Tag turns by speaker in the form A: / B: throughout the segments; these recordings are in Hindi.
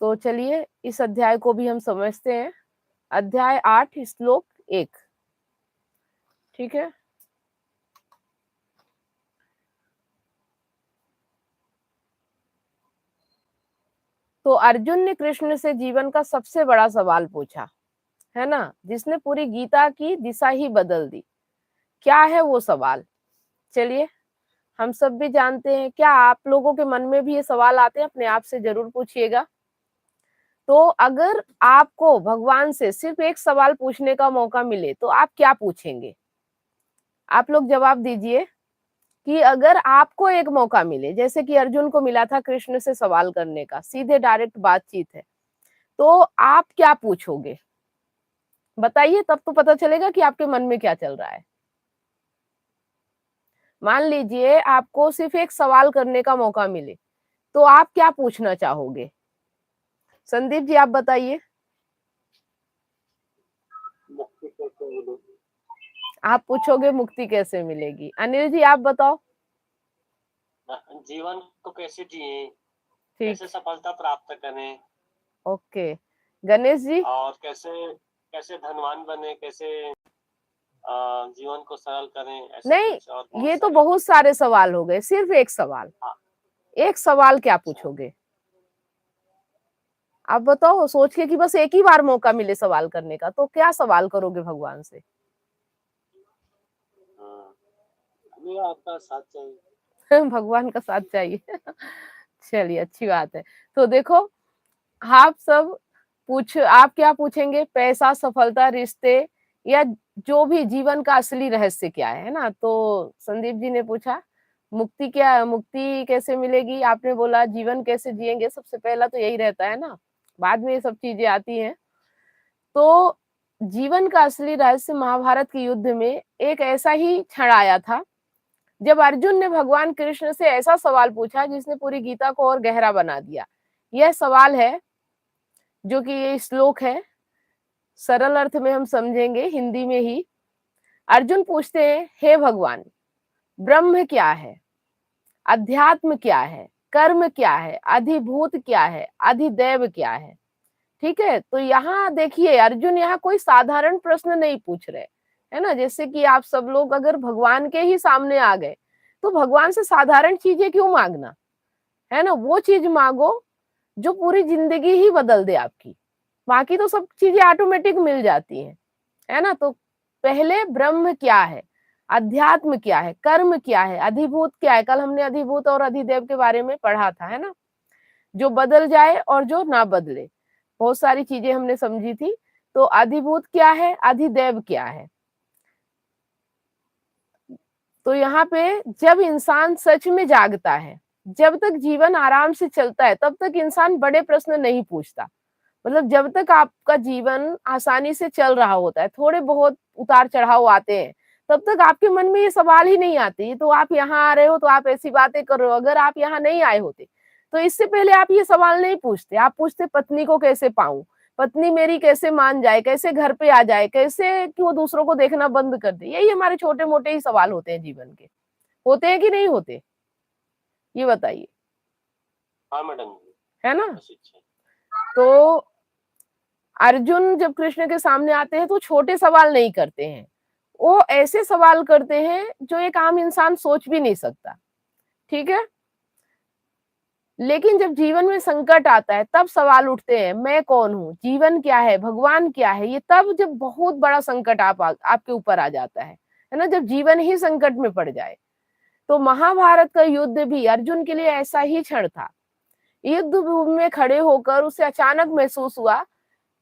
A: तो चलिए इस अध्याय को भी हम समझते हैं। अध्याय 8 श्लोक 1। ठीक है, तो अर्जुन ने कृष्ण से जीवन का सबसे बड़ा सवाल पूछा, है ना, जिसने पूरी गीता की दिशा ही बदल दी। क्या है वो सवाल? चलिए हम सब भी जानते हैं। क्या आप लोगों के मन में भी ये सवाल आते हैं? अपने आप से जरूर पूछिएगा। तो अगर आपको भगवान से सिर्फ एक सवाल पूछने का मौका मिले तो आप क्या पूछेंगे? आप लोग जवाब दीजिए कि अगर आपको एक मौका मिले, जैसे कि अर्जुन को मिला था कृष्ण से सवाल करने का, सीधे डायरेक्ट बातचीत है, तो आप क्या पूछोगे? बताइए, तब तो पता चलेगा कि आपके मन में क्या चल रहा है। मान लीजिए आपको सिर्फ एक सवाल करने का मौका मिले, तो आप क्या पूछना चाहोगे? संदीप जी आप बताइए। आप पूछोगे मुक्ति कैसे मिलेगी। अनिल जी आप बताओ।
B: जीवन को कैसे जिए,
A: ठीक,
B: कैसे सफलता प्राप्त करें,
A: ओके। गणेश जी?
B: और कैसे कैसे धनवान बने, कैसे जीवन को सरल करें, ऐसे
A: नहीं,
B: कुछ और बहुत
A: ये तो
B: सारे।
A: बहुत सारे सवाल हो गए, सिर्फ एक सवाल।
B: हाँ,
A: एक सवाल क्या
B: अच्छा।
A: पूछोगे? आप बताओ सोच के कि बस एक ही बार मौका मिले सवाल करने का, तो क्या सवाल करोगे भगवान से?
B: हमें आपका साथ चाहिए।
A: भगवान का साथ चाहिए। चलिए अच्छी बात है। तो देखो, आप सब आप क्या पूछेंगे? पैसा, सफलता, रिश्ते, या जो भी जीवन का असली रहस्य क्या है ना? तो संदीप जी ने पूछा मुक्ति क्या, मुक्ति कैसे मिलेगी? आपने बोला जीवन कैसे जिएंगे। सबसे पहला तो यही रहता है ना, बाद में ये सब चीजें आती हैं। तो जीवन का असली रहस्य महाभारत के युद्ध में एक ऐसा ही क्षण आया था जब अर्जुन ने भगवान कृष्ण से ऐसा सवाल पूछा जिसने पूरी गीता को और गहरा बना दिया। यह सवाल है, जो कि ये श्लोक है, सरल अर्थ में हम समझेंगे हिंदी में ही। अर्जुन पूछते हैं, हे भगवान, ब्रह्म क्या है, अध्यात्म क्या है, कर्म क्या है, अधिभूत क्या है, अधिदैव क्या है? ठीक है, तो यहाँ देखिए अर्जुन यहाँ कोई साधारण प्रश्न नहीं पूछ रहे, है ना। जैसे कि आप सब लोग अगर भगवान के ही सामने आ गए तो भगवान से साधारण चीजें क्यों मांगना, है ना। वो चीज मांगो जो पूरी जिंदगी ही बदल दे आपकी। बाकी तो सब चीजें ऑटोमेटिक मिल जाती हैं, है ना। तो पहले ब्रह्म क्या है, अध्यात्म क्या है, कर्म क्या है, अधिभूत क्या है। कल हमने अधिभूत और अधिदेव के बारे में पढ़ा था, है ना, जो बदल जाए और जो ना बदले। बहुत सारी चीजें हमने समझी थी। तो अधिभूत क्या है, अधिदेव क्या है। तो यहाँ पे जब इंसान सच में जागता है, जब तक जीवन आराम से चलता है, तब तक इंसान बड़े प्रश्न नहीं पूछता। मतलब जब तक आपका जीवन आसानी से चल रहा होता है, थोड़े बहुत उतार चढ़ाव आते हैं, तब तक आपके मन में ये सवाल ही नहीं आते। ये तो आप यहाँ आ रहे हो तो आप ऐसी बातें कर रहे हो। अगर आप यहाँ नहीं आए होते तो इससे पहले आप ये सवाल नहीं पूछते। आप पूछते पत्नी को कैसे पाऊं, पत्नी मेरी कैसे मान जाए, कैसे घर पे आ जाए, कैसे कि वो दूसरों को देखना बंद कर दे। यही हमारे छोटे मोटे ही सवाल होते हैं जीवन के। होते हैं कि नहीं होते, ये बताइए,
B: हाँ मैडम,
A: है ना।
B: बस अच्छा।
A: तो अर्जुन जब कृष्ण के सामने आते हैं तो छोटे सवाल नहीं करते हैं, वो ऐसे सवाल करते हैं जो एक आम इंसान सोच भी नहीं सकता। ठीक है, लेकिन जब जीवन में संकट आता है तब सवाल उठते हैं, मैं कौन हूँ, जीवन क्या है, भगवान क्या है। ये तब जब बहुत बड़ा संकट आपके ऊपर आ जाता है ना, जब जीवन ही संकट में पड़ जाए। तो महाभारत का युद्ध भी अर्जुन के लिए ऐसा ही क्षण था। युद्ध भूमि में खड़े होकर उसे अचानक महसूस हुआ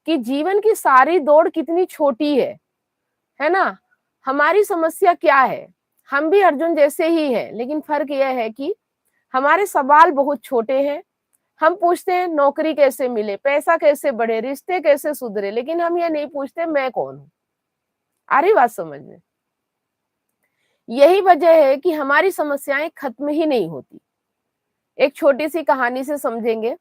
A: कि जीवन की सारी दौड़ कितनी छोटी है ना। हमारी समस्या क्या है, हम भी अर्जुन जैसे ही हैं, लेकिन फर्क यह है कि हमारे सवाल बहुत छोटे हैं। हम पूछते हैं नौकरी कैसे मिले, पैसा कैसे बढ़े, रिश्ते कैसे सुधरे, लेकिन हम ये नहीं पूछते मैं कौन हूं। आ रही बात समझ में? यही वजह है कि हमारी समस्याएं खत्म ही नहीं होती। एक छोटी सी कहानी से समझेंगे।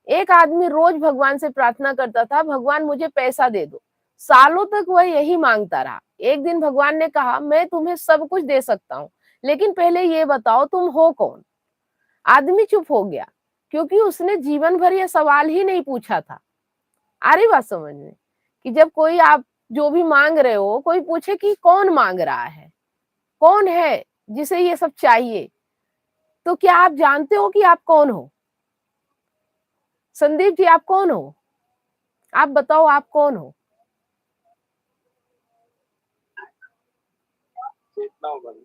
A: एक आदमी रोज भगवान से प्रार्थना करता था, भगवान मुझे पैसा दे दो। सालों तक वह यही मांगता रहा। एक दिन भगवान ने कहा, मैं तुम्हें सब कुछ दे सकता हूँ, लेकिन पहले ये बताओ तुम हो कौन। आदमी चुप हो गया, क्योंकि उसने जीवन भर यह सवाल ही नहीं पूछा था। आ रही बात समझ में? कि जब कोई आप जो भी मांग रहे हो, कोई पूछे कि कौन मांग रहा है, कौन है जिसे ये सब चाहिए, तो क्या आप जानते हो कि आप कौन हो? संदीप जी, आप कौन हो? आप बताओ, आप कौन हो?
B: चेतना बन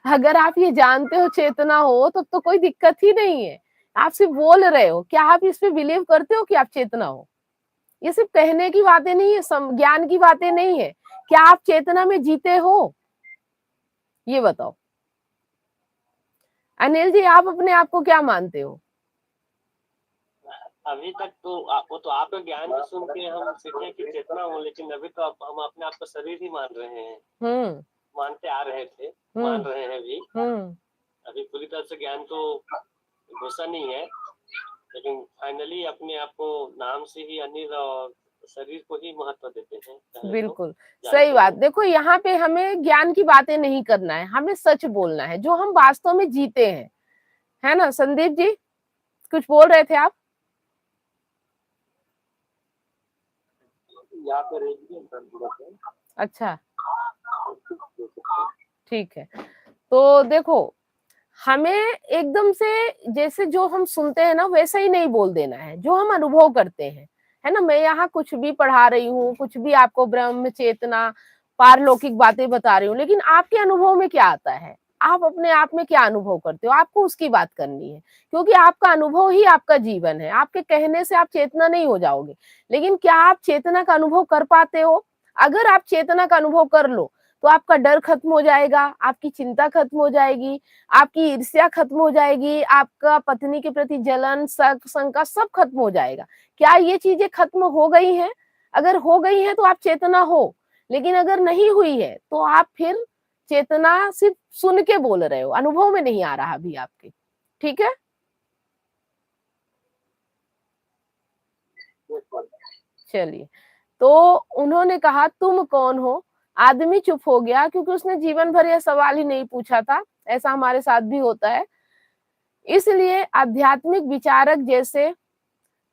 A: अगर आप ये जानते हो चेतना हो, तब तो कोई दिक्कत ही नहीं है। आप सिर्फ बोल रहे हो। क्या आप इस पे बिलीव करते हो कि आप चेतना हो? ये सिर्फ कहने की बातें नहीं है, ज्ञान की बातें नहीं है। क्या आप चेतना में जीते हो? ये बताओ। अनिल जी, आप अपने आप को क्या मानते हो?
B: अभी तक तो वो तो आपका ज्ञान ही सुन के हम सीखे कि चेतना हूँ, लेकिन अभी तो हम अपने आप को शरीर ही मान रहे हैं।
A: हम्म
B: मानते आ रहे थे, मान रहे हैं भी।
A: हम्म
B: अभी पूरी तरह से ज्ञान तो घुसा नहीं है, लेकिन फाइनली अपने आप को नाम से ही अनिल और शरीर को ही महत्व देते हैं पहले तो।
A: बिल्कुल सही बात। देखो, यहाँ पे हमें ज्ञान की बातें नहीं करना है, हमें सच बोलना है जो हम वास्तव में जीते हैं, है ना? संदीप जी, कुछ बोल रहे थे आप?
B: यहाँ पर
A: अच्छा, ठीक है। तो देखो, हमें एकदम से जैसे जो हम सुनते हैं ना, वैसा ही नहीं बोल देना है, जो हम अनुभव करते हैं, है ना? मैं यहाँ कुछ भी पढ़ा रही हूँ, कुछ भी आपको ब्रह्म चेतना पारलौकिक बातें बता रही हूँ, लेकिन आपके अनुभव में क्या आता है? आप अपने आप में क्या अनुभव करते हो? आपको उसकी बात करनी है, क्योंकि आपका अनुभव ही आपका जीवन है। आपके कहने से आप चेतना नहीं हो जाओगे, लेकिन क्या आप चेतना का अनुभव कर पाते हो? अगर आप चेतना का अनुभव कर लो, तो आपका डर खत्म हो जाएगा, आपकी चिंता खत्म हो जाएगी, आपकी ईर्ष्या खत्म हो जाएगी, आपका पत्नी के प्रति जलन, शक, शंका सब खत्म हो जाएगा। क्या ये चीजें खत्म हो गई हैं? अगर हो गई हैं तो आप चेतना हो, लेकिन अगर नहीं हुई है तो आप फिर चेतना सिर्फ सुन के बोल रहे हो, अनुभव में नहीं आ रहा अभी आपके। ठीक है? चलिए, तो उन्होंने कहा तुम कौन हो? आदमी चुप हो गया, क्योंकि उसने जीवन भर यह सवाल ही नहीं पूछा था। ऐसा हमारे साथ भी होता है। इसलिए आध्यात्मिक विचारक जैसे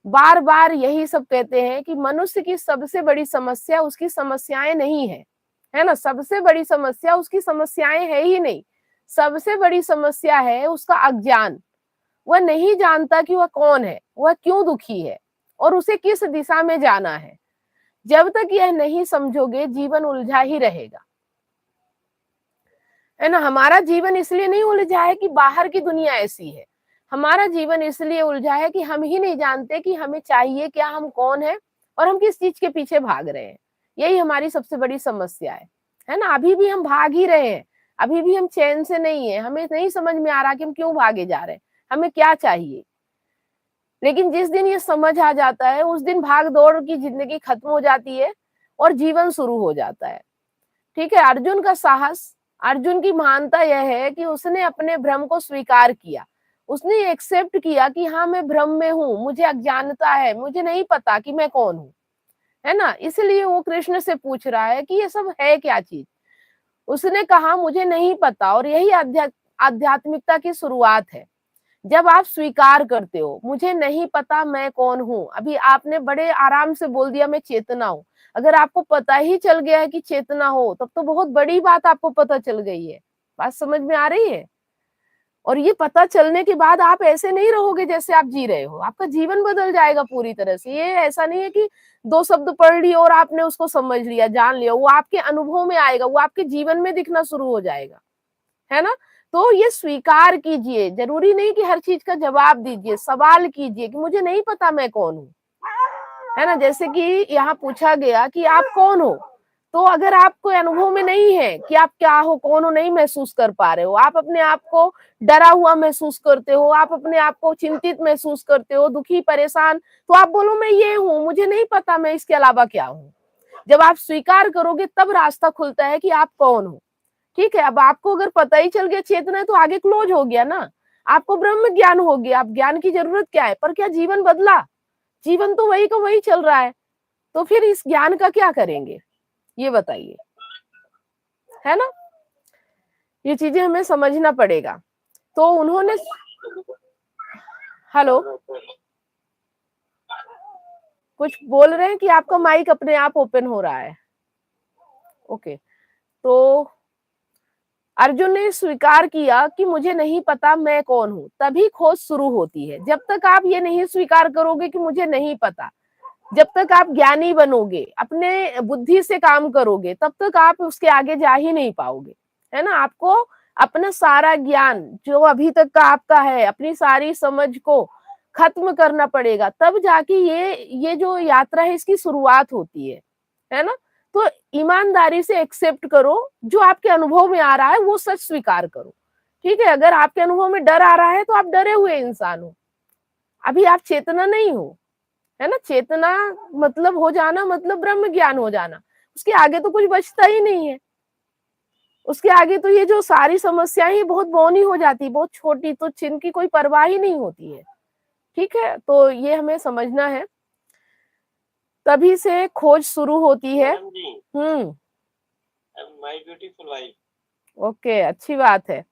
A: बार बार यही सब कहते हैं कि मनुष्य की सबसे बड़ी समस्या उसकी समस्याएं नहीं है, है ना? सबसे बड़ी समस्या उसकी समस्याएं है ही नहीं। सबसे बड़ी समस्या है उसका अज्ञान। वह नहीं जानता कि वह कौन है, वह क्यों दुखी है और उसे किस दिशा में जाना है। जब तक यह नहीं समझोगे, जीवन उलझा ही रहेगा, है ना? हमारा जीवन इसलिए नहीं उलझा है कि बाहर की दुनिया ऐसी है। हमारा जीवन इसलिए उलझा है कि हम ही नहीं जानते कि हमें चाहिए क्या, हम कौन है और हम किस चीज के पीछे भाग रहे हैं। यही हमारी सबसे बड़ी समस्या है ना? अभी भी हम भाग ही रहे हैं, अभी भी हम चैन से नहीं है। हमें नहीं समझ में आ रहा कि हम क्यों भागे जा रहे हैं, हमें क्या चाहिए। लेकिन जिस दिन ये समझ आ जाता है, उस दिन भाग दौड़ की जिंदगी खत्म हो जाती है और जीवन शुरू हो जाता है। ठीक है? अर्जुन का साहस, अर्जुन की महानता यह है कि उसने अपने भ्रम को स्वीकार किया। उसने एक्सेप्ट किया कि हाँ, मैं भ्रम में हूँ, मुझे अज्ञानता है, मुझे नहीं पता कि मैं कौन हूँ, है ना? इसलिए वो कृष्ण से पूछ रहा है कि ये सब है क्या चीज। उसने कहा मुझे नहीं पता, और यही आध्यात्मिकता की शुरुआत है। जब आप स्वीकार करते हो मुझे नहीं पता मैं कौन हूँ। अभी आपने बड़े आराम से बोल दिया मैं चेतना हूँ। अगर आपको पता ही चल गया है कि चेतना हो, तब तो बहुत बड़ी बात आपको पता चल गई है। बात समझ में आ रही है? और ये पता चलने के बाद आप ऐसे नहीं रहोगे जैसे आप जी रहे हो, आपका जीवन बदल जाएगा पूरी तरह से। ये ऐसा नहीं है कि दो शब्द पढ़ लिए और आपने उसको समझ लिया, जान लिया। वो आपके अनुभव में आएगा, वो आपके जीवन में दिखना शुरू हो जाएगा, है ना? तो ये स्वीकार कीजिए, जरूरी नहीं कि हर चीज का जवाब दीजिए, सवाल कीजिए कि मुझे नहीं पता मैं कौन हूँ, है ना? जैसे कि यहाँ पूछा गया कि आप कौन हो, तो अगर आपको अनुभव में नहीं है कि आप क्या हो, कौन हो, नहीं महसूस कर पा रहे हो, आप अपने आप को डरा हुआ महसूस करते हो, आप अपने आप को चिंतित महसूस करते हो, दुखी परेशान, तो आप बोलो मैं ये हूँ, मुझे नहीं पता मैं इसके अलावा क्या हूँ। जब आप स्वीकार करोगे तब रास्ता खुलता है कि आप कौन हो। ठीक है? अब आपको अगर पता ही चल गया चेतना है, तो आगे क्लोज हो गया ना, आपको ब्रह्म ज्ञान हो गया। अब ज्ञान की जरूरत क्या है? पर क्या जीवन बदला? जीवन तो वही का वही चल रहा है, तो फिर इस ज्ञान का क्या करेंगे? ये बताइए, है ना? ये चीजें हमें समझना पड़ेगा। तो उन्होंने हेलो, कुछ बोल रहे हैं कि आपका माइक अपने आप ओपन हो रहा है। ओके, तो अर्जुन ने स्वीकार किया कि मुझे नहीं पता मैं कौन हूँ, तभी खोज शुरू होती है। जब तक आप ये नहीं स्वीकार करोगे कि मुझे नहीं पता, जब तक आप ज्ञानी बनोगे, अपने बुद्धि से काम करोगे, तब तक आप उसके आगे जा ही नहीं पाओगे, है ना। आपको अपना सारा ज्ञान जो अभी तक का आपका है, अपनी सारी समझ को खत्म करना पड़ेगा, तब जाके ये जो यात्रा है इसकी शुरुआत होती है ना। तो ईमानदारी से एक्सेप्ट करो, जो आपके अनुभव में आ रहा है वो सच स्वीकार करो, ठीक है। अगर आपके अनुभव में डर आ रहा है तो आप डरे हुए इंसान हो, अभी आप चेतना नहीं हो, है ना। चेतना मतलब हो जाना, मतलब ब्रह्म ज्ञान हो जाना, उसके आगे तो कुछ बचता ही नहीं है। उसके आगे तो ये जो सारी समस्याएं ही बहुत बौनी हो जाती, बहुत छोटी, तो जिनकी कोई परवाह ही नहीं होती है, ठीक है। तो ये हमें समझना है, तभी से खोज शुरू होती है।
B: Madam ji, my beautiful wife.
A: Okay, अच्छी बात है।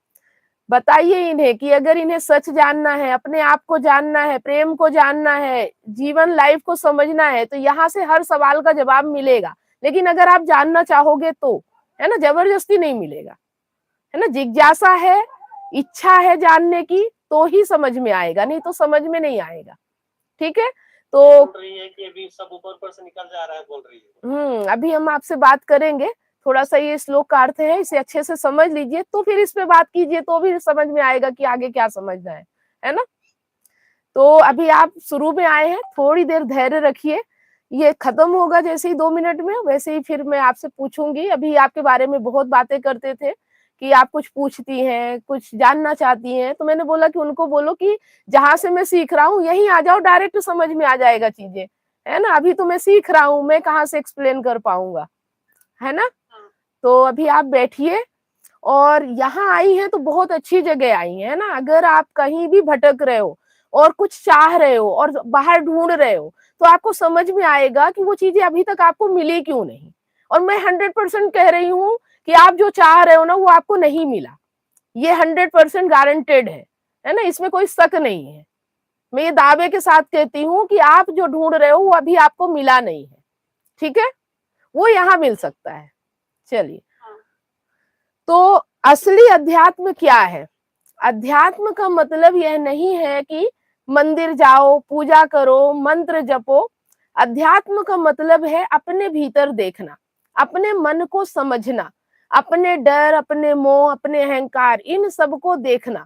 A: बताइए इन्हें कि अगर इन्हें सच जानना है, अपने आप को जानना है, प्रेम को जानना है, जीवन लाइफ को समझना है, तो यहाँ से हर सवाल का जवाब मिलेगा। लेकिन अगर आप जानना चाहोगे तो, है ना, जबरदस्ती नहीं मिलेगा, है ना। जिज्ञासा है, इच्छा है जानने की, तो ही समझ में आएगा, नहीं तो समझ में नहीं आएगा, ठीक है। तो
B: बोल रही है कि अभी सब ऊपर से निकल जा रहा है, बोल रही है।
A: अभी हम आपसे बात करेंगे, थोड़ा सा ये श्लोक का अर्थ है, इसे अच्छे से समझ लीजिए, तो फिर इस पे बात कीजिए, तो भी समझ में आएगा कि आगे क्या समझना है ना। तो अभी आप शुरू में आए हैं, थोड़ी देर धैर्य रखिए, ये खत्म होगा जैसे ही 2 मिनट में, वैसे ही फिर मैं आपसे पूछूंगी। अभी आपके बारे में बहुत बातें करते थे कि आप कुछ पूछती हैं, कुछ जानना चाहती हैं, तो मैंने बोला कि उनको बोलो कि जहां से मैं सीख रहा हूँ यहीं आ जाओ, डायरेक्ट समझ में आ जाएगा चीजें, है ना। अभी तो मैं सीख रहा हूँ, मैं कहाँ से एक्सप्लेन कर पाऊंगा, है ना। तो अभी आप बैठिए, और यहाँ आई हैं तो बहुत अच्छी जगह आई है ना। अगर आप कहीं भी भटक रहे हो और कुछ चाह रहे हो और बाहर ढूंढ रहे हो, तो आपको समझ में आएगा कि वो चीजें अभी तक आपको मिली क्यों नहीं। और मैं 100% कह रही हूँ कि आप जो चाह रहे हो ना, वो आपको नहीं मिला, ये 100% गारंटेड है ना, इसमें कोई शक नहीं है। मैं ये दावे के साथ कहती हूँ कि आप जो ढूंढ रहे हो वो अभी आपको मिला नहीं है, ठीक है, वो यहाँ मिल सकता है। चलिए, तो असली अध्यात्म क्या है? अध्यात्म का मतलब यह नहीं है कि मंदिर जाओ, पूजा करो, मंत्र जपो। अध्यात्म का मतलब है अपने भीतर देखना, अपने मन को समझना, अपने डर, अपने मोह, अपने अहंकार, इन सबको देखना,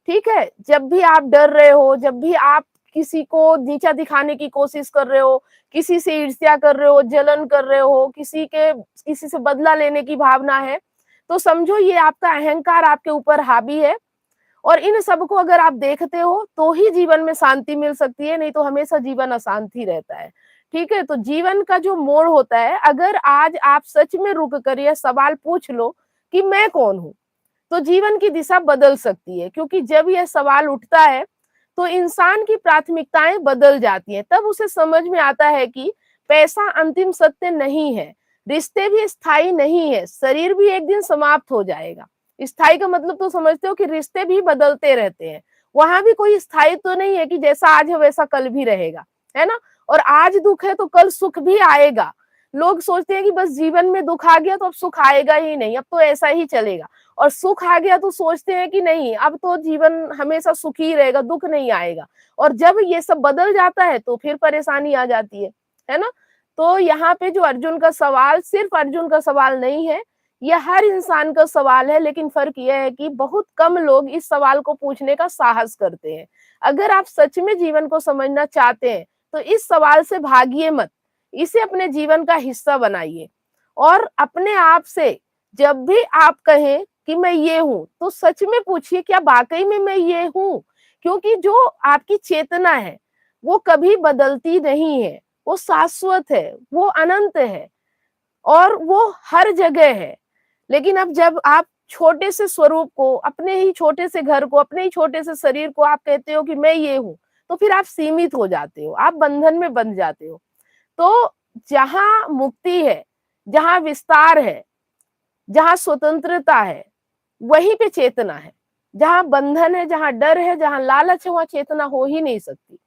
A: ठीक है। जब भी आप डर रहे हो, जब भी आप किसी को नीचा दिखाने की कोशिश कर रहे हो, किसी से ईर्ष्या कर रहे हो, जलन कर रहे हो, किसी से बदला लेने की भावना है, तो समझो ये आपका अहंकार आपके ऊपर हावी है। और इन सबको अगर आप देखते हो तो ही जीवन में शांति मिल सकती है, नहीं तो हमेशा जीवन अशांति रहता है, ठीक है। तो जीवन का जो मोड़ होता है, अगर आज आप सच में रुक कर यह सवाल पूछ लो कि मैं कौन हूँ, तो जीवन की दिशा बदल सकती है। क्योंकि जब यह सवाल उठता है तो इंसान की प्राथमिकताएं बदल जाती हैं, तब उसे समझ में आता है कि पैसा अंतिम सत्य नहीं है, रिश्ते भी स्थायी नहीं है, शरीर भी एक दिन समाप्त हो जाएगा। स्थायी का मतलब तो समझते हो कि रिश्ते भी बदलते रहते हैं, वहां भी कोई स्थायित्व तो नहीं है कि जैसा आज है वैसा कल भी रहेगा, है ना। और आज दुख है तो कल सुख भी आएगा। लोग सोचते हैं कि बस जीवन में दुख आ गया तो अब सुख आएगा ही नहीं, अब तो ऐसा ही चलेगा। और सुख आ गया तो सोचते हैं कि नहीं, अब तो जीवन हमेशा सुखी रहेगा, दुख नहीं आएगा। और जब ये सब बदल जाता है तो फिर परेशानी आ जाती है ना। तो यहाँ पे जो अर्जुन का सवाल सिर्फ अर्जुन का सवाल नहीं है, यह हर इंसान का सवाल है। लेकिन फर्क यह है कि बहुत कम लोग इस सवाल को पूछने का साहस करते हैं। अगर आप सच में जीवन को समझना चाहते हैं तो इस सवाल से भागिए मत, इसे अपने जीवन का हिस्सा बनाइए। और अपने आप से जब भी आप कहें कि मैं ये हूं, तो सच में पूछिए क्या वाकई में मैं ये हूं। क्योंकि जो आपकी चेतना है वो कभी बदलती नहीं है, वो शाश्वत है, वो अनंत है, और वो हर जगह है। लेकिन अब जब आप छोटे से स्वरूप को, अपने ही छोटे से घर को, अपने ही छोटे से शरीर को आप कहते हो कि मैं ये हूं, तो फिर आप सीमित हो जाते हो, आप बंधन में बंध जाते हो। तो जहां मुक्ति है, जहां विस्तार है, जहां स्वतंत्रता है, वहीं पे चेतना है। जहाँ बंधन है, जहाँ डर है, जहाँ लालच है, वहाँ चेतना हो ही नहीं सकती।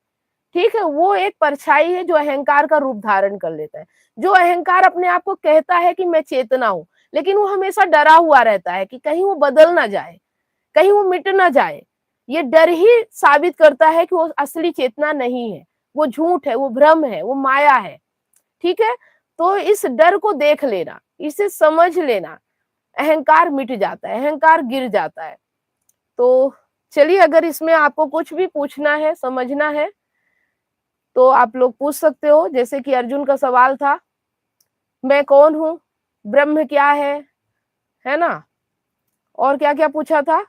A: ठीक है, वो एक परछाई है जो अहंकार का रूप धारण कर लेता है। जो अहंकार अपने आप को कहता है कि मैं चेतना हूँ, लेकिन वो हमेशा डरा हुआ रहता है कि कहीं वो बदल ना जाए, कहीं वो मिट ना जाए। ये डर ही साबित करता है कि वो असली चेतना नहीं है, वो झूठ है, वो भ्रम है, वो माया है। ठीक है, तो इस डर को देख लेना, इसे समझ लेना, अहंकार मिट जाता है, अहंकार गिर जाता है। तो चलिए, अगर इसमें आपको कुछ भी पूछना है, समझना है, तो आप लोग पूछ सकते हो। जैसे कि अर्जुन का सवाल था, मैं कौन हूँ, ब्रह्म क्या है ना? और क्या क्या पूछा था,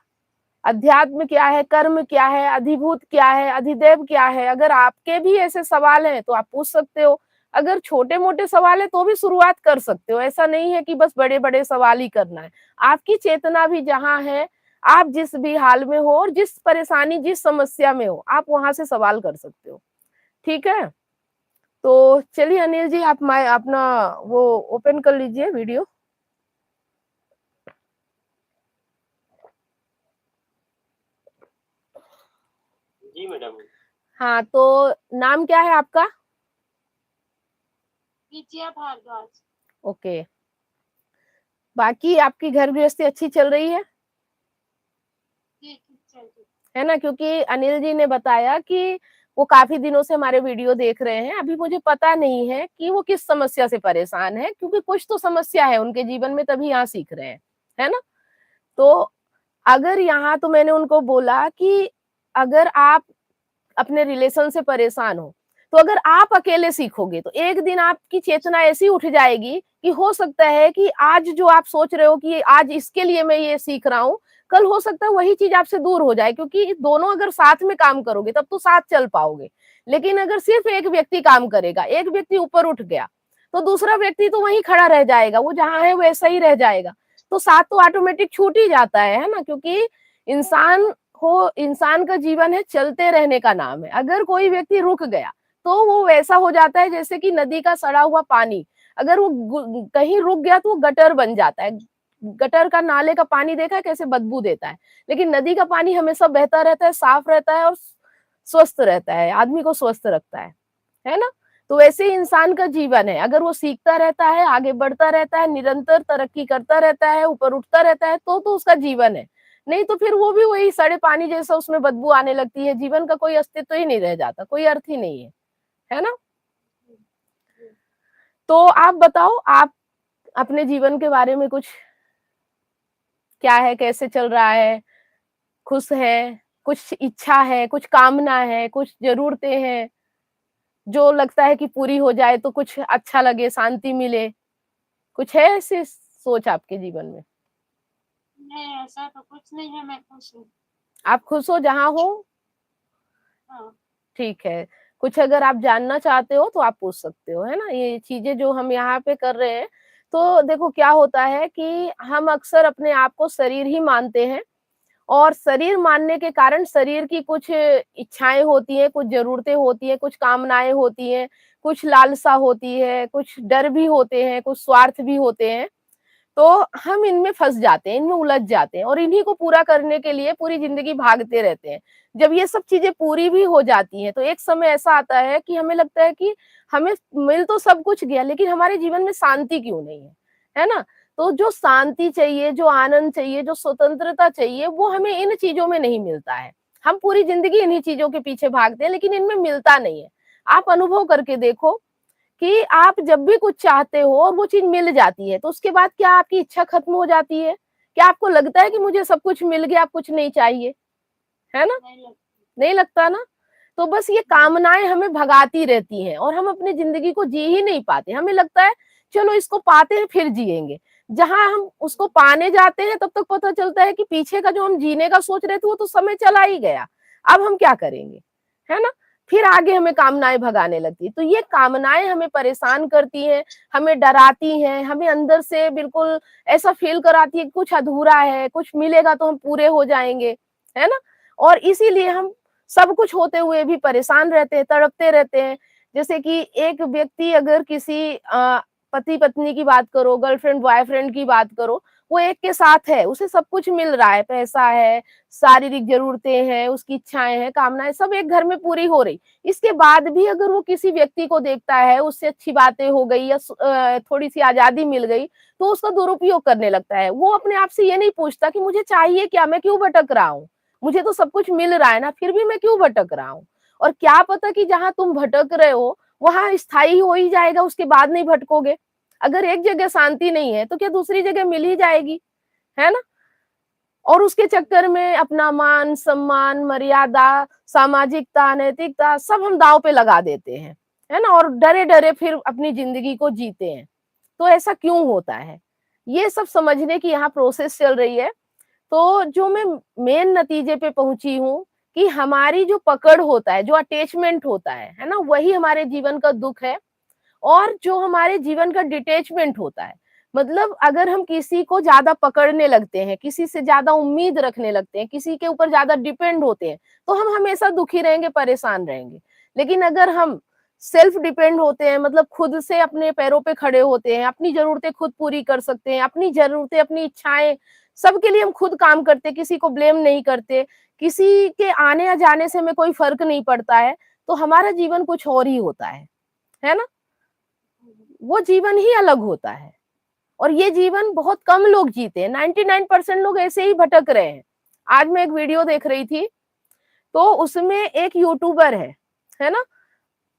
A: अध्यात्म क्या है, कर्म क्या है, अधिभूत क्या है, अधिदेव क्या है। अगर आपके भी ऐसे सवाल हैं तो आप पूछ सकते हो। अगर छोटे मोटे सवाल है तो भी शुरुआत कर सकते हो। ऐसा नहीं है कि बस बड़े बड़े सवाल ही करना है। आपकी चेतना भी जहाँ है, आप जिस भी हाल में हो और जिस परेशानी, जिस समस्या में हो, आप वहां से सवाल कर सकते हो। ठीक है, तो चलिए अनिल जी, आप अपना वो ओपन कर लीजिए वीडियो।
B: जी मैडम।
A: हाँ, तो नाम क्या है आपका?
C: विजया भारद्वाज।
A: ओके, बाकी आपकी घर गृहस्थी अच्छी चल रही है?
C: जी, ठीक चल रही।
A: है ना? क्योंकि अनिल जी ने बताया कि वो काफी दिनों से हमारे वीडियो देख रहे हैं। अभी मुझे पता नहीं है कि वो किस समस्या से परेशान है, क्योंकि कुछ तो समस्या है उनके जीवन में, तभी यहाँ सीख रहे हैं, है ना? तो अगर यहाँ, तो मैंने उनको बोला कि अगर आप अपने रिलेशन से परेशान हो, तो अगर आप अकेले सीखोगे तो एक दिन आपकी चेतना ऐसी उठ जाएगी कि हो सकता है कि आज जो आप सोच रहे हो कि आज इसके लिए मैं ये सीख रहा हूँ, कल हो सकता है वही चीज आपसे दूर हो जाए। क्योंकि दोनों अगर साथ में काम करोगे तब तो साथ चल पाओगे। लेकिन अगर सिर्फ एक व्यक्ति काम करेगा, एक व्यक्ति ऊपर उठ गया, तो दूसरा व्यक्ति तो वहीं खड़ा रह जाएगा, वो जहाँ है वैसा ही रह जाएगा। तो साथ तो ऑटोमेटिक छूट ही जाता है ना? क्योंकि इंसान इंसान का जीवन है चलते रहने का नाम है। अगर कोई व्यक्ति रुक गया तो वो वैसा हो जाता है जैसे कि नदी का सड़ा हुआ पानी, अगर वो कहीं रुक गया तो वो गटर बन जाता है। गटर का, नाले का पानी देखा है कैसे बदबू देता है, लेकिन नदी का पानी हमेशा बहता रहता है, साफ रहता है और स्वस्थ रहता है, आदमी को स्वस्थ रखता है ना? तो वैसे ही इंसान का जीवन है, अगर वो सीखता रहता है, आगे बढ़ता रहता है, निरंतर तरक्की करता रहता है, ऊपर उठता रहता है, तो उसका जीवन है। नहीं तो फिर वो भी वही सड़े पानी जैसा, उसमें बदबू आने लगती है, जीवन का कोई अस्तित्व ही नहीं रह जाता, कोई अर्थ ही नहीं है ना? तो आप बताओ, आप अपने जीवन के बारे में कुछ, क्या है, कैसे चल रहा है, खुश है, कुछ इच्छा है, कुछ कामना है, कुछ जरूरतें हैं जो लगता है कि पूरी हो जाए तो कुछ अच्छा लगे, शांति मिले, कुछ है ऐसी सोच आपके जीवन में?
C: नहीं, ऐसा तो कुछ नहीं है, मैं खुश हूँ।
A: आप खुश हो जहाँ हो?
C: हाँ।
A: ठीक है, कुछ अगर आप जानना चाहते हो तो आप पूछ सकते हो, है ना? ये चीजें जो हम यहाँ पे कर रहे हैं, तो देखो क्या होता है कि हम अक्सर अपने आप को शरीर ही मानते हैं, और शरीर मानने के कारण शरीर की कुछ इच्छाएं होती हैं, कुछ जरूरतें होती हैं, कुछ कामनाएं होती हैं, कुछ लालसा होती है, कुछ डर भी होते हैं, कुछ स्वार्थ भी होते हैं। तो हम इनमें फंस जाते हैं, इनमें उलझ जाते हैं और इन्हीं को पूरा करने के लिए पूरी जिंदगी भागते रहते हैं। जब ये सब चीजें पूरी भी हो जाती हैं तो एक समय ऐसा आता है कि हमें लगता है कि हमें मिल तो सब कुछ गया, लेकिन हमारे जीवन में शांति क्यों नहीं है ना? तो जो शांति चाहिए, जो आनंद चाहिए, जो स्वतंत्रता चाहिए, वो हमें इन चीजों में नहीं मिलता है। हम पूरी जिंदगी इन्हीं चीजों के पीछे भागते हैं, लेकिन इनमें मिलता नहीं है। आप अनुभव करके देखो कि आप जब भी कुछ चाहते हो और वो चीज मिल जाती है, तो उसके बाद क्या आपकी इच्छा खत्म हो जाती है? क्या आपको लगता है कि मुझे सब कुछ मिल गया, अब कुछ नहीं चाहिए? है ना?
C: नहीं लगता।
A: नहीं लगता ना? तो बस ये कामनाएं हमें भगाती रहती हैं और हम अपनी जिंदगी को जी ही नहीं पाते। हमें लगता है चलो इसको पाते हैं फिर जिएंगे। जहां हम उसको पाने जाते हैं तब तक पता चलता है कि पीछे का जो हम जीने का सोच रहे थे वो तो समय चला ही गया। अब हम क्या करेंगे? है ना? फिर आगे हमें कामनाएं भगाने लगती है। तो ये कामनाएं हमें परेशान करती हैं, हमें डराती हैं, हमें अंदर से बिल्कुल ऐसा फील कराती है कि कुछ अधूरा है, कुछ मिलेगा तो हम पूरे हो जाएंगे, है ना? और इसीलिए हम सब कुछ होते हुए भी परेशान रहते हैं, तड़पते रहते हैं। जैसे कि एक व्यक्ति अगर किसी पति पत्नी की बात करो, गर्लफ्रेंड बॉयफ्रेंड की बात करो, वो एक के साथ है, उसे सब कुछ मिल रहा है, पैसा है, शारीरिक जरूरतें हैं, उसकी इच्छाएं हैं, कामनाएं सब एक घर में पूरी हो रही। इसके बाद भी अगर वो किसी व्यक्ति को देखता है, उससे अच्छी बातें हो गई या थोड़ी सी आजादी मिल गई, तो उसका दुरुपयोग करने लगता है। वो अपने आप से ये नहीं पूछता कि मुझे चाहिए क्या, मैं क्यों भटक रहा हूँ, मुझे तो सब कुछ मिल रहा है ना, फिर भी मैं क्यों भटक रहा हूँ। और क्या पता कि जहां तुम भटक रहे हो वहां स्थायी हो ही जाएगा, उसके बाद नहीं भटकोगे। अगर एक जगह शांति नहीं है तो क्या दूसरी जगह मिल ही जाएगी, है ना। और उसके चक्कर में अपना मान सम्मान, मर्यादा, सामाजिकता, नैतिकता सब हम दांव पे लगा देते हैं, है ना, और डरे डरे फिर अपनी जिंदगी को जीते हैं। तो ऐसा क्यों होता है, ये सब समझने की यहाँ प्रोसेस चल रही है। तो जो मैं मेन नतीजे पे पहुंची हूँ कि हमारी जो पकड़ होता है, जो अटैचमेंट होता है ना, वही हमारे जीवन का दुख है। और जो हमारे जीवन का डिटैचमेंट होता है, मतलब अगर हम किसी को ज्यादा पकड़ने लगते हैं, किसी से ज्यादा उम्मीद रखने लगते हैं, किसी के ऊपर ज्यादा डिपेंड होते हैं, तो हम हमेशा दुखी रहेंगे, परेशान रहेंगे। लेकिन अगर हम सेल्फ डिपेंड होते हैं, मतलब खुद से अपने पैरों पे खड़े होते हैं, अपनी जरूरतें खुद पूरी कर सकते हैं, अपनी जरूरतें, अपनी इच्छाएं सबके लिए हम खुद काम करते हैं, किसी को ब्लेम नहीं करते, किसी के आने या जाने से हमें कोई फर्क नहीं पड़ता है, तो हमारा जीवन कुछ और ही होता है ना। वो जीवन ही अलग होता है। और ये जीवन बहुत कम लोग जीते हैं, 99% लोग ऐसे ही भटक रहे हैं। आज मैं एक वीडियो देख रही थी, तो उसमें एक यूट्यूबर है ना,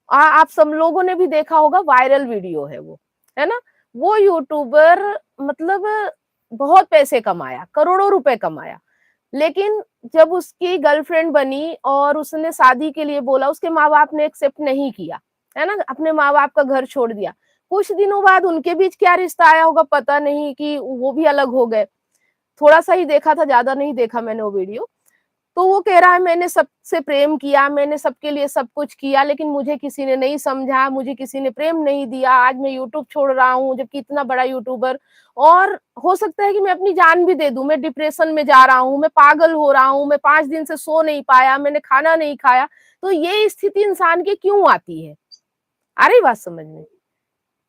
A: आप सब लोगों ने भी देखा होगा, वायरल वीडियो है वो, है ना। वो यूट्यूबर मतलब बहुत पैसे कमाया, करोड़ों रुपए कमाया, लेकिन जब उसकी गर्लफ्रेंड बनी और उसने शादी के लिए बोला, उसके माँ बाप ने एक्सेप्ट नहीं किया, है ना, अपने माँ बाप का घर छोड़ दिया। कुछ दिनों बाद उनके बीच क्या रिश्ता आया होगा पता नहीं, कि वो भी अलग हो गए। थोड़ा सा ही देखा था, ज्यादा नहीं देखा मैंने वो वीडियो। तो वो कह रहा है मैंने सबसे प्रेम किया, मैंने सबके लिए सब कुछ किया, लेकिन मुझे किसी ने नहीं समझा, मुझे किसी ने प्रेम नहीं दिया, आज मैं यूट्यूब छोड़ रहा हूँ, जबकि इतना बड़ा यूट्यूबर। और हो सकता है कि मैं अपनी जान भी दे दूं, मैं डिप्रेशन में जा रहा हूँ, मैं पागल हो रहा हूँ, मैं 5 दिन से सो नहीं पाया, मैंने खाना नहीं खाया। तो ये स्थिति इंसान की क्यों आती है, आ रही बात समझ में,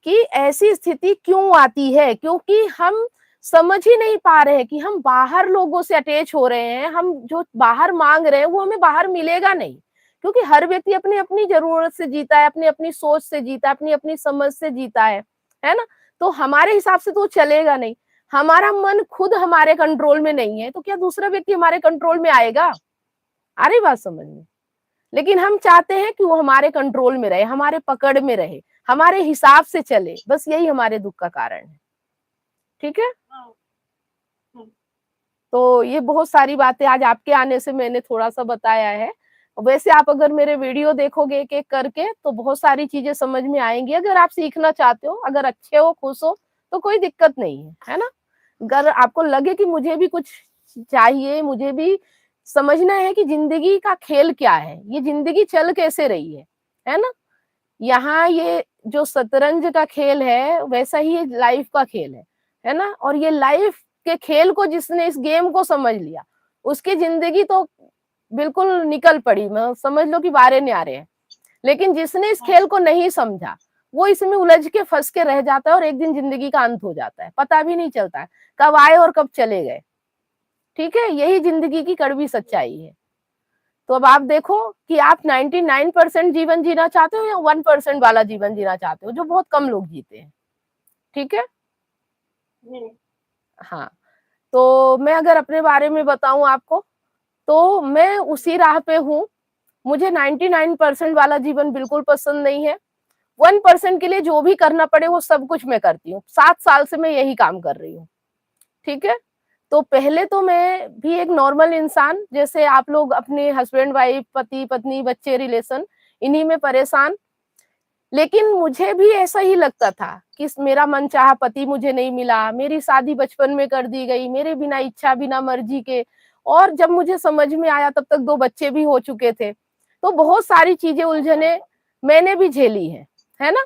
A: कि ऐसी स्थिति क्यों आती है, क्योंकि हम समझ ही नहीं पा रहे हैं कि हम बाहर लोगों से अटैच हो रहे हैं, हम जो बाहर मांग रहे हैं वो हमें बाहर मिलेगा नहीं। क्योंकि हर व्यक्ति अपनी अपनी जरूरत से जीता है, अपनी अपनी सोच से जीता है, अपनी अपनी समझ से जीता है ना। तो हमारे हिसाब से तो चलेगा नहीं। हमारा मन खुद हमारे कंट्रोल में नहीं है, तो क्या दूसरा व्यक्ति हमारे कंट्रोल में आएगा, आ रही बात समझ में। लेकिन हम चाहते हैं कि वो हमारे कंट्रोल में रहे, हमारे पकड़ में रहे, हमारे हिसाब से चले, बस यही हमारे दुख का कारण है। ठीक है, तो ये बहुत सारी बातें आज आपके आने से मैंने थोड़ा सा बताया है। वैसे आप अगर मेरे वीडियो देखोगे एक एक करके तो बहुत सारी चीजें समझ में आएंगी। अगर आप सीखना चाहते हो, अगर अच्छे हो, खुश हो, तो कोई दिक्कत नहीं है ना। अगर आपको लगे कि मुझे भी कुछ चाहिए, मुझे भी समझना है कि जिंदगी का खेल क्या है, ये जिंदगी चल कैसे रही है ना। यहाँ ये जो शतरंज का खेल है वैसा ही लाइफ का खेल है ना। और ये लाइफ के खेल को जिसने, इस गेम को समझ लिया, उसकी जिंदगी तो बिल्कुल निकल पड़ी, मैं समझ लो कि वारे न्यारे है। लेकिन जिसने इस खेल को नहीं समझा, वो इसमें उलझ के फंस के रह जाता है और एक दिन जिंदगी का अंत हो जाता है, पता भी नहीं चलता है कब आए और कब चले गए। ठीक है, यही जिंदगी की कड़वी सच्चाई है। तो अब आप देखो कि आप 99% जीवन जीना चाहते हो या 1% वाला जीवन जीना चाहते हो, जो बहुत कम लोग जीते हैं। ठीक है, हाँ। तो मैं अगर अपने बारे में बताऊं आपको, तो मैं उसी राह पे हूँ। मुझे 99% वाला जीवन बिल्कुल पसंद नहीं है। 1% के लिए जो भी करना पड़े वो सब कुछ मैं करती हूँ। 7 साल से मैं यही काम कर रही हूँ। ठीक है, तो पहले तो मैं भी एक नॉर्मल इंसान, जैसे आप लोग अपने हस्बैंड वाइफ, पति पत्नी, बच्चे, रिलेशन, इन्हीं में परेशान। लेकिन मुझे भी ऐसा ही लगता था कि मेरा मनचाहा पति मुझे नहीं मिला, मेरी शादी बचपन में कर दी गई, मेरे बिना इच्छा, बिना मर्जी के। और जब मुझे समझ में आया तब तक 2 बच्चे भी हो चुके थे। तो बहुत सारी चीजें, उलझने मैंने भी झेली है ना,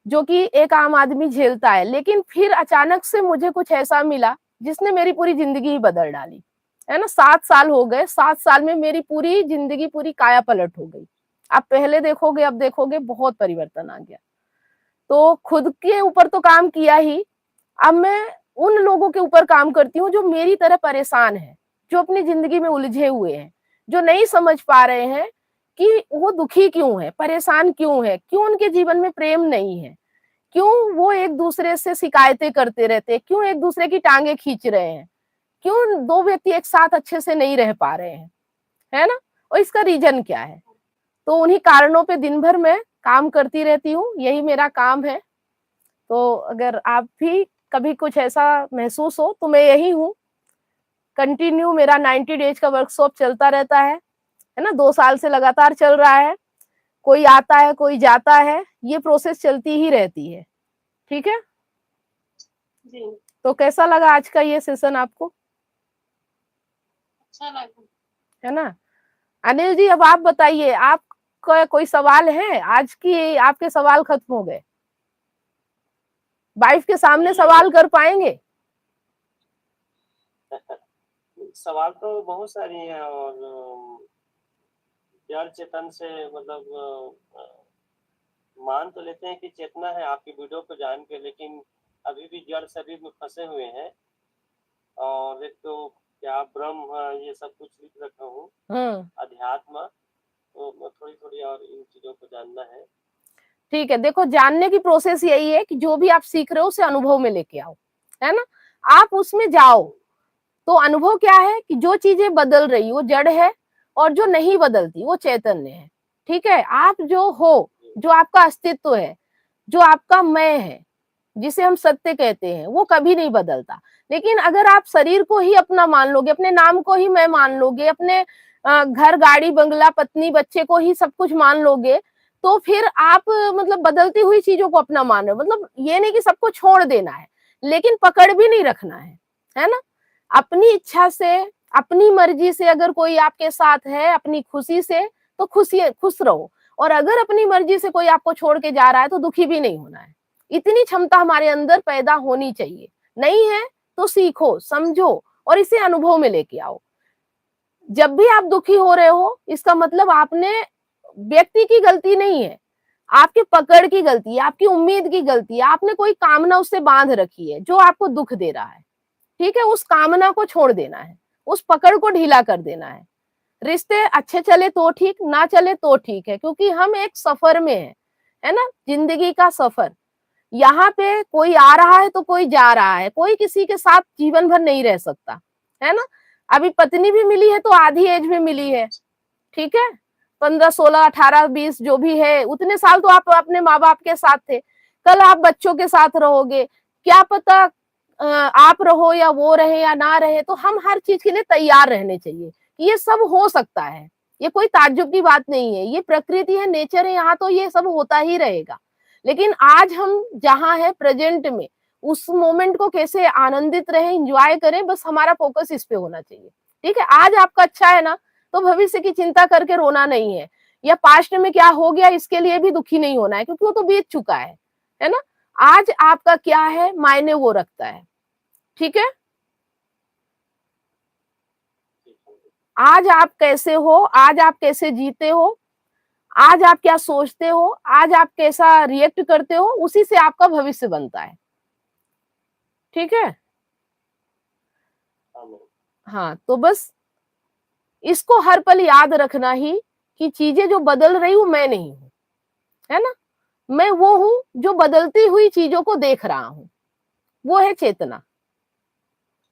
A: जो कि एक आम आदमी झेलता है। लेकिन फिर अचानक से मुझे कुछ ऐसा मिला जिसने मेरी पूरी जिंदगी ही बदल डाली, है ना। 7 साल हो गए, 7 साल में मेरी पूरी जिंदगी पूरी काया पलट हो गई। आप पहले देखोगे, अब देखोगे, बहुत परिवर्तन आ गया। तो खुद के ऊपर तो काम किया ही, अब मैं उन लोगों के ऊपर काम करती हूँ जो मेरी तरह परेशान है, जो अपनी जिंदगी में उलझे हुए हैं, जो नहीं समझ पा रहे हैं कि वो दुखी क्यों है, परेशान क्यों है, क्यों उनके जीवन में प्रेम नहीं है, क्यों वो एक दूसरे से शिकायतें करते रहते हैं, क्यों एक दूसरे की टांगे खींच रहे हैं, क्यों दो व्यक्ति एक साथ अच्छे से नहीं रह पा रहे हैं, है ना? और इसका रीजन क्या है? तो उन्हीं कारणों पे दिन भर मैं काम करती रहती हूँ, यही मेरा काम है। तो अगर आप भी कभी कुछ ऐसा महसूस हो तो मैं यही हूँ। कंटिन्यू मेरा 90 डेज का वर्कशॉप चलता रहता है ना? 2 साल से लगातार चल रहा है। कोई आता है, कोई जाता है, ये प्रोसेस चलती ही रहती है। ठीक है?
C: जी
A: तो कैसा लगा आज का ये सेशन आपको?
C: अच्छा लगा।
A: है ना? अनिल जी, अब आप बताइए, आपका कोई सवाल है? आज की आपके सवाल खत्म हो गए। वाइफ के सामने सवाल कर पाएंगे?
B: सवाल तो बहुत सारी हैं और जड़ चेतन से मतलब मान तो लेते हैं कि चेतना है आपकी वीडियो को जान के, लेकिन अभी भी जड़ शरीर में फंसे हुए हैं। और एक तो क्या ब्रह्म ये सब कुछ लिख रखा हूँ, अध्यात्म, तो थोड़ी थोड़ी और इन चीजों को जानना है।
A: ठीक है, देखो जानने की प्रोसेस यही है कि जो भी आप सीख रहे हो उसे अनुभव में लेके आओ, है ना? आप उसमें जाओ तो अनुभव क्या है कि जो चीजें बदल रही वो जड़ है और जो नहीं बदलती वो चैतन्य है। ठीक है? आप जो हो, जो आपका अस्तित्व है, जो आपका मैं है, जिसे हम सत्य कहते हैं, वो कभी नहीं बदलता। लेकिन अगर आप शरीर को ही अपना मान लोगे, अपने नाम को ही मैं मान लोगे, अपने घर, गाड़ी, बंगला, पत्नी, बच्चे को ही सब कुछ मान लोगे, तो फिर आप मतलब बदलती हुई चीजों को अपना मान रहे हो। मतलब ये नहीं कि सबको छोड़ देना है, लेकिन पकड़ भी नहीं रखना है ना? अपनी इच्छा से, अपनी मर्जी से अगर कोई आपके साथ है, अपनी खुशी से, तो खुश रहो। और अगर अपनी मर्जी से कोई आपको छोड़ के जा रहा है तो दुखी भी नहीं होना है। इतनी क्षमता हमारे अंदर पैदा होनी चाहिए। नहीं है तो सीखो, समझो और इसे अनुभव में लेके आओ। जब भी आप दुखी हो रहे हो, इसका मतलब आपने, व्यक्ति की गलती नहीं है, आपके पकड़ की गलती है, आपकी उम्मीद की गलती है, आपने कोई कामना उससे बांध रखी है जो आपको दुख दे रहा है। ठीक है? उस कामना को छोड़ देना है, उस पकड़ को ढीला कर देना है। रिश्ते अच्छे चले तो ठीक, ना चले तो ठीक है, क्योंकि हम एक सफर में है ना? जिंदगी का सफर। यहाँ पे कोई आ रहा है तो कोई जा रहा है, कोई किसी के साथ जीवन भर नहीं रह सकता, है ना? अभी पत्नी भी मिली है तो आधी एज में मिली है, ठीक है? 15, 16, 18, 20 जो भी है, उतने साल तो आप अपने माँ बाप के साथ थे। कल आप बच्चों के साथ रहोगे, क्या पता आप रहो या वो रहे या ना रहे। तो हम हर चीज के लिए तैयार रहने चाहिए, ये सब हो सकता है, ये कोई ताज्जुब की बात नहीं है, ये प्रकृति है, नेचर है, यहाँ तो ये सब होता ही रहेगा। लेकिन आज हम जहाँ है प्रेजेंट में, उस मोमेंट को कैसे आनंदित रहे, एंजॉय करें, बस हमारा फोकस इस पे होना चाहिए। ठीक है? आज आपका अच्छा है ना, तो भविष्य की चिंता करके रोना नहीं है, या पास्ट में क्या हो गया इसके लिए भी दुखी नहीं होना है, क्योंकि वो तो बीत चुका है ना? आज आपका क्या है मायने वो रखता है। ठीक है? आज आप कैसे हो, आज आप कैसे जीते हो, आज आप क्या सोचते हो, आज आप कैसा रिएक्ट करते हो, उसी से आपका भविष्य बनता है। ठीक है? हाँ, तो बस इसको हर पल याद रखना ही कि चीजें जो बदल रही हूं मैं नहीं हूं, है ना? मैं वो हूं जो बदलती हुई चीजों को देख रहा हूं, वो है चेतना।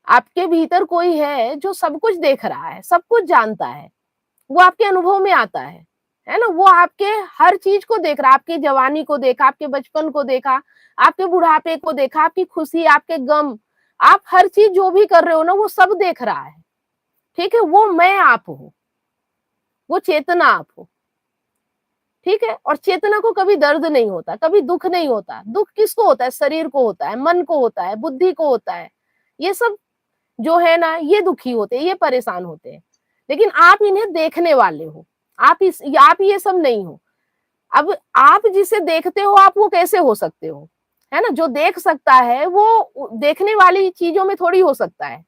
A: आपके भीतर कोई है जो सब कुछ देख रहा है, सब कुछ जानता है, वो आपके अनुभव में आता है ना? वो आपके हर चीज को देख रहा है, आपकी जवानी को देखा, आपके बचपन को देखा, आपके बुढ़ापे को देखा, आपकी खुशी, आपके गम, आप हर चीज जो भी कर रहे हो ना, वो सब देख रहा है। ठीक है? वो मैं आप हूं, वो चेतना आप हो। ठीक है? और चेतना को कभी दर्द नहीं होता, कभी दुख नहीं होता। दुख किसको होता है? शरीर को होता है, मन को होता है, बुद्धि को होता है। ये सब जो है ना, ये दुखी होते हैं, ये परेशान होते हैं। लेकिन आप इन्हें देखने वाले हो, आप ये सब नहीं हो। अब आप जिसे देखते हो, आप वो कैसे हो सकते हो? है ना? जो देख सकता है वो देखने वाली चीजों में थोड़ी हो सकता है।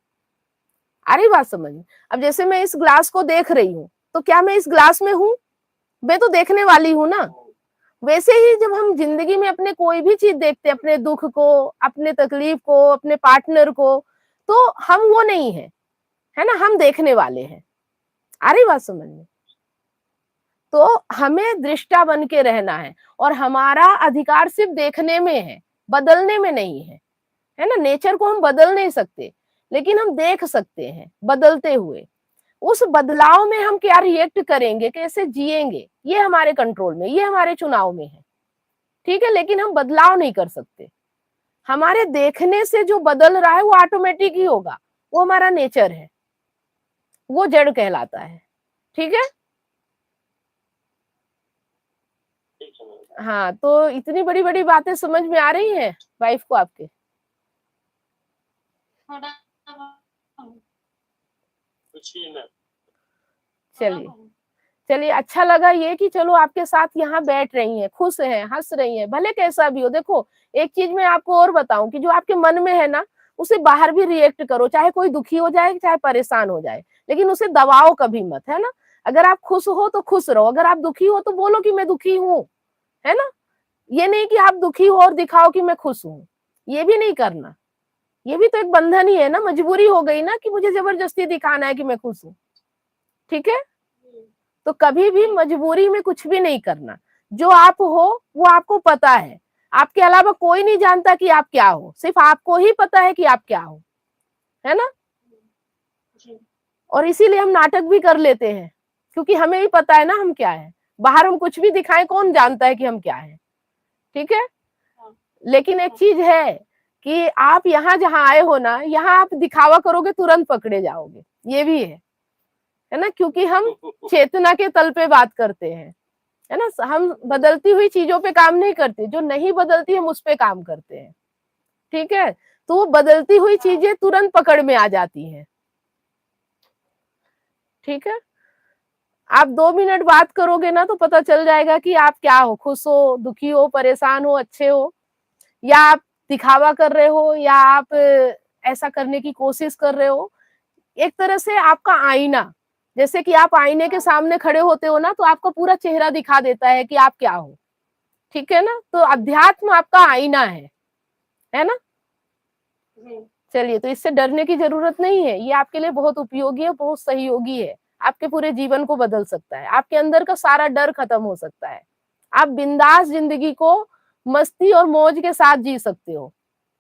A: आ रही बात समझ में? अब जैसे मैं इस ग्लास को देख रही हूँ, तो क्या मैं इस ग्लास में हूँ? मैं तो देखने वाली हूँ ना। वैसे ही जब हम जिंदगी में अपने कोई भी चीज देखते हैं, अपने दुख को, अपने तकलीफ को, अपने पार्टनर को, तो हम वो नहीं है, है ना, हम देखने वाले हैं। आ रही बात समझ में? तो हमें दृष्टा बन के रहना है और हमारा अधिकार सिर्फ देखने में है, बदलने में नहीं है ना। नेचर को हम बदल नहीं सकते, लेकिन हम देख सकते हैं बदलते हुए। उस बदलाव में हम क्या रिएक्ट करेंगे, कैसे जिएंगे, ये हमारे कंट्रोल में, ये हमारे चुनाव में है, ठीक है। लेकिन हम बदलाव नहीं कर सकते। हमारे देखने से जो बदल रहा है वो ऑटोमेटिक ही होगा, वो हमारा नेचर है, वो जड़ कहलाता है, ठीक है।
B: ठीक है मैम।
A: हाँ, तो इतनी बड़ी बड़ी बातें समझ में आ रही हैं वाइफ को आपके?
C: थोड़ा बहुत,
B: कुछ ही मैम।
C: थोड़ा
A: चलिए
C: बहुत।
A: चलिए, अच्छा लगा ये कि चलो आपके साथ यहाँ बैठ रही हैं, खुश हैं, हंस रही हैं, भले कैसा भी हो। देखो, एक चीज मैं आपको और बताऊं कि जो आपके मन में है ना, उसे बाहर भी रिएक्ट करो, चाहे कोई दुखी हो जाए, चाहे परेशान हो जाए, लेकिन उसे दबाओ कभी मत, है ना। अगर आप खुश हो तो खुश रहो, अगर आप दुखी हो तो बोलो कि मैं दुखी हूँ, है ना। ये नहीं कि आप दुखी हो और दिखाओ कि मैं खुश हूँ, ये भी नहीं करना। ये भी तो एक बंधन ही है ना, मजबूरी हो गई ना कि मुझे जबरदस्ती दिखाना है कि मैं खुश हूँ, ठीक है। तो कभी भी मजबूरी में कुछ भी नहीं करना। जो आप हो वो आपको पता है, आपके अलावा कोई नहीं जानता कि आप क्या हो, सिर्फ आपको ही पता है कि आप क्या हो, है ना।
C: जी।
A: और इसीलिए हम नाटक भी कर लेते हैं, क्योंकि हमें भी पता है ना हम क्या है। बाहर हम कुछ भी दिखाएं, कौन जानता है कि हम क्या है, ठीक है।
C: हाँ।
A: लेकिन एक चीज है कि आप यहाँ जहाँ आए हो ना, यहाँ आप दिखावा करोगे तुरंत पकड़े जाओगे, ये भी है ना। क्योंकि हम चेतना के तल पे बात करते हैं, है ना। हम बदलती हुई चीजों पे काम नहीं करते, जो नहीं बदलती हम उस पे काम करते हैं, ठीक है। तो वो बदलती हुई चीजें तुरंत पकड़ में आ जाती हैं, ठीक है। आप 2 मिनट बात करोगे ना तो पता चल जाएगा कि आप क्या हो, खुश हो, दुखी हो, परेशान हो, अच्छे हो, या आप दिखावा कर रहे हो, या आप ऐसा करने की कोशिश कर रहे हो। एक तरह से आपका आईना, जैसे कि आप आईने के सामने खड़े होते हो ना, तो आपका पूरा चेहरा दिखा देता है कि आप क्या हो, ठीक है ना। तो अध्यात्म आपका आईना है ना।
C: जी।
A: चलिए, तो इससे डरने की जरूरत नहीं है, ये आपके लिए बहुत उपयोगी है, बहुत सहयोगी है, आपके पूरे जीवन को बदल सकता है, आपके अंदर का सारा डर खत्म हो सकता है, आप बिंदास जिंदगी को मस्ती और मौज के साथ जी सकते हो,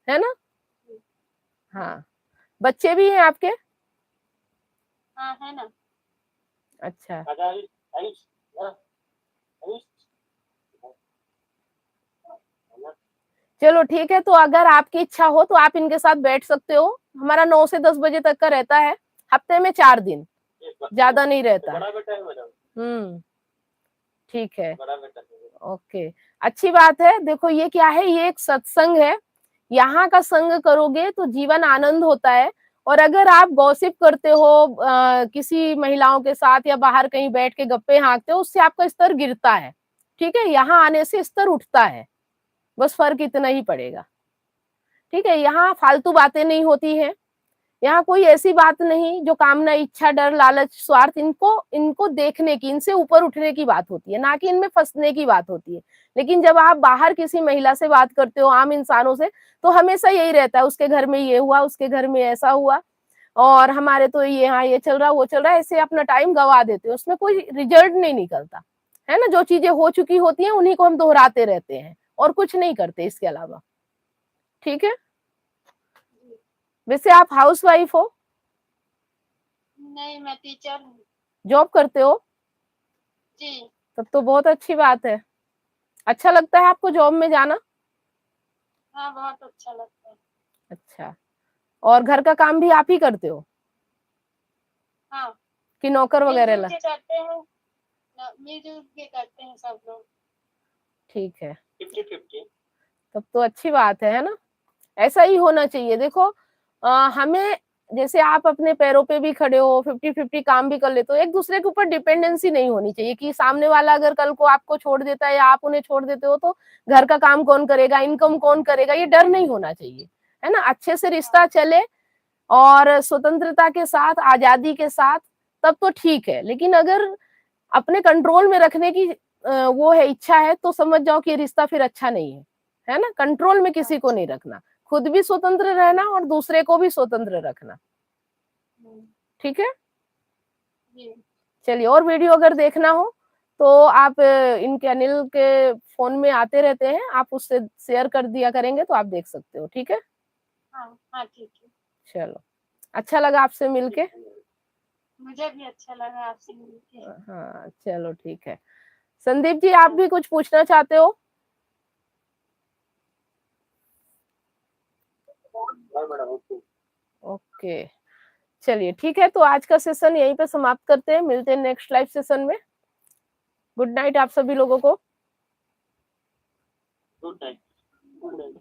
A: है ना। हाँ, बच्चे भी हैं आपके?
C: हाँ, है ना।
A: अच्छा,
B: आजा आयुष, आयुष, हाँ, आयुष।
A: चलो ठीक है। तो अगर आपकी इच्छा हो तो आप इनके साथ बैठ सकते हो। हमारा 9 से 10 बजे तक का रहता है, हफ्ते में 4 दिन, ज्यादा नहीं रहता है।
B: बड़ा बेटा है मैडम,
A: ठीक है,
B: बड़ा बेटा है।
A: ओके, अच्छी बात है। देखो, ये क्या है, ये एक सत्संग है, यहाँ का संग करोगे तो जीवन आनंद होता है। और अगर आप गॉसिप करते हो किसी महिलाओं के साथ, या बाहर कहीं बैठ के गप्पे हाँकते हो, उससे आपका स्तर गिरता है, ठीक है। यहाँ आने से स्तर उठता है, बस फर्क इतना ही पड़ेगा, ठीक है। यहाँ फालतू बातें नहीं होती हैं, यहाँ कोई ऐसी बात नहीं जो कामना, इच्छा, डर, लालच, स्वार्थ, इनको इनको देखने की, इनसे ऊपर उठने की बात होती है, ना कि इनमें फंसने की बात होती है। लेकिन जब आप बाहर किसी महिला से बात करते हो, आम इंसानों से, तो हमेशा यही रहता है, उसके घर में ये हुआ, उसके घर में ऐसा हुआ, और हमारे तो ये यहाँ ये चल रहा, वो चल रहा है, ऐसे अपना टाइम गवा देते हो, उसमें कोई रिजल्ट नहीं निकलता, है ना। जो चीजें हो चुकी होती हैं उन्हीं को हम दोहराते रहते हैं, और कुछ नहीं करते इसके अलावा, ठीक है। वैसे आप हाउस वाइफ हो?
C: नहीं, मैं टीचर हूँ।
A: जॉब करते हो?
C: जी।
A: तब तो बहुत अच्छी बात है। अच्छा लगता है आपको जॉब में जाना?
C: हाँ, बहुत अच्छा लगता है।
A: अच्छा, और घर का काम भी आप ही करते हो
C: हाँ,
A: कि नौकर वगैरह
C: मिलजुल
A: ला?
C: के करते हैं। मिलजुल के करते हैं सब लोग।
A: ठीक है,
B: 50-50।
A: तब तो अच्छी बात है ना। ऐसा ही होना चाहिए। देखो, हमें, जैसे आप अपने पैरों पे भी खड़े हो, 50-50 काम भी कर लेते हो, एक दूसरे के ऊपर डिपेंडेंसी नहीं होनी चाहिए कि सामने वाला अगर कल को आपको छोड़ देता है या आप उन्हें छोड़ देते हो तो घर का काम कौन करेगा, इनकम कौन करेगा, ये डर नहीं होना चाहिए, है ना। अच्छे से रिश्ता चले और स्वतंत्रता के साथ, आजादी के साथ, तब तो ठीक है। लेकिन अगर अपने कंट्रोल में रखने की वो है, इच्छा है, तो समझ जाओ कि ये रिश्ता फिर अच्छा नहीं है ना। कंट्रोल में किसी को नहीं रखना, खुद भी स्वतंत्र रहना और दूसरे को भी स्वतंत्र रखना, ठीक है।
C: जी
A: चलिए, और वीडियो अगर देखना हो तो आप इनके अनिल के फोन में आते रहते हैं, आप उससे शेयर कर दिया करेंगे तो आप देख सकते हो, ठीक है।
C: हाँ हाँ ठीक है।
A: चलो, अच्छा लगा आपसे मिलके।
C: मुझे भी अच्छा लगा आपसे मिलके।
A: हाँ चलो ठीक है। संदीप जी, आप भी कुछ पूछना चाहते हो? ओके, चलिए ठीक है, तो आज का सेशन यहीं पे समाप्त करते हैं, मिलते हैं नेक्स्ट लाइव सेशन में। गुड नाइट आप सभी लोगों को।
B: Good night. Good night.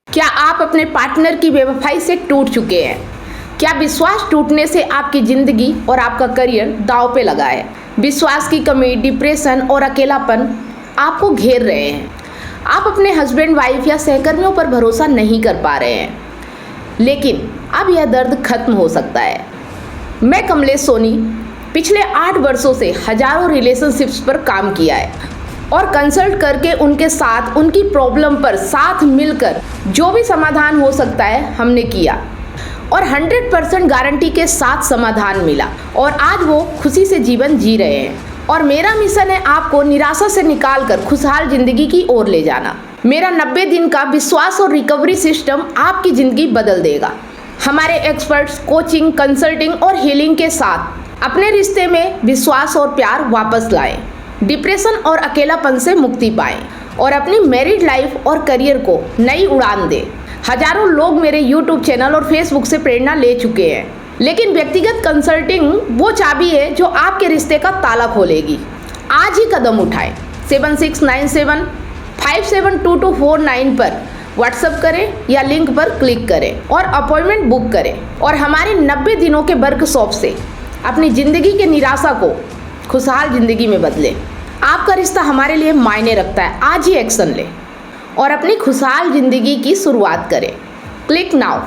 D: क्या आप अपने पार्टनर की बेवफाई से टूट चुके हैं? क्या विश्वास टूटने से आपकी जिंदगी और आपका करियर दांव पे लगा है? विश्वास की कमी, डिप्रेशन और अकेलापन आपको घेर रहे हैं। आप अपने हस्बैंड, वाइफ या सहकर्मियों पर भरोसा नहीं कर पा रहे हैं, लेकिन अब यह दर्द खत्म हो सकता है। मैं कमलेश सोनी पिछले 8 वर्षों से हजारों रिलेशनशिप्स पर काम किया है और कंसल्ट करके उनके साथ उनकी प्रॉब्लम पर साथ मिलकर जो भी समाधान हो सकता है हमने किया और 100% गारंटी के साथ समाधान मिला और आज वो खुशी से जीवन जी रहे हैं। और मेरा मिशन है आपको निराशा से निकालकर खुशहाल जिंदगी की ओर ले जाना। मेरा 90 दिन का विश्वास और रिकवरी सिस्टम आपकी जिंदगी बदल देगा। हमारे एक्सपर्ट्स कोचिंग, कंसल्टिंग और हीलिंग के साथ अपने रिश्ते में विश्वास और प्यार वापस लाएं, डिप्रेशन और अकेलापन से मुक्ति पाएं और अपनी मैरिड लाइफ और करियर को नई उड़ान दें। हजारों लोग मेरे YouTube चैनल और Facebook से प्रेरणा ले चुके हैं, लेकिन व्यक्तिगत कंसल्टिंग वो चाबी है जो आपके रिश्ते का ताला खोलेगी। आज ही कदम उठाएं। 7697572249 पर व्हाट्सएप करें या लिंक पर क्लिक करें और अपॉइंटमेंट बुक करें और हमारे 90 दिनों के वर्कशॉप से अपनी जिंदगी के निराशा को खुशहाल जिंदगी में बदलें। आपका रिश्ता हमारे लिए मायने रखता है। आज ही एक्शन लें और अपनी खुशहाल जिंदगी की शुरुआत करें। Click now.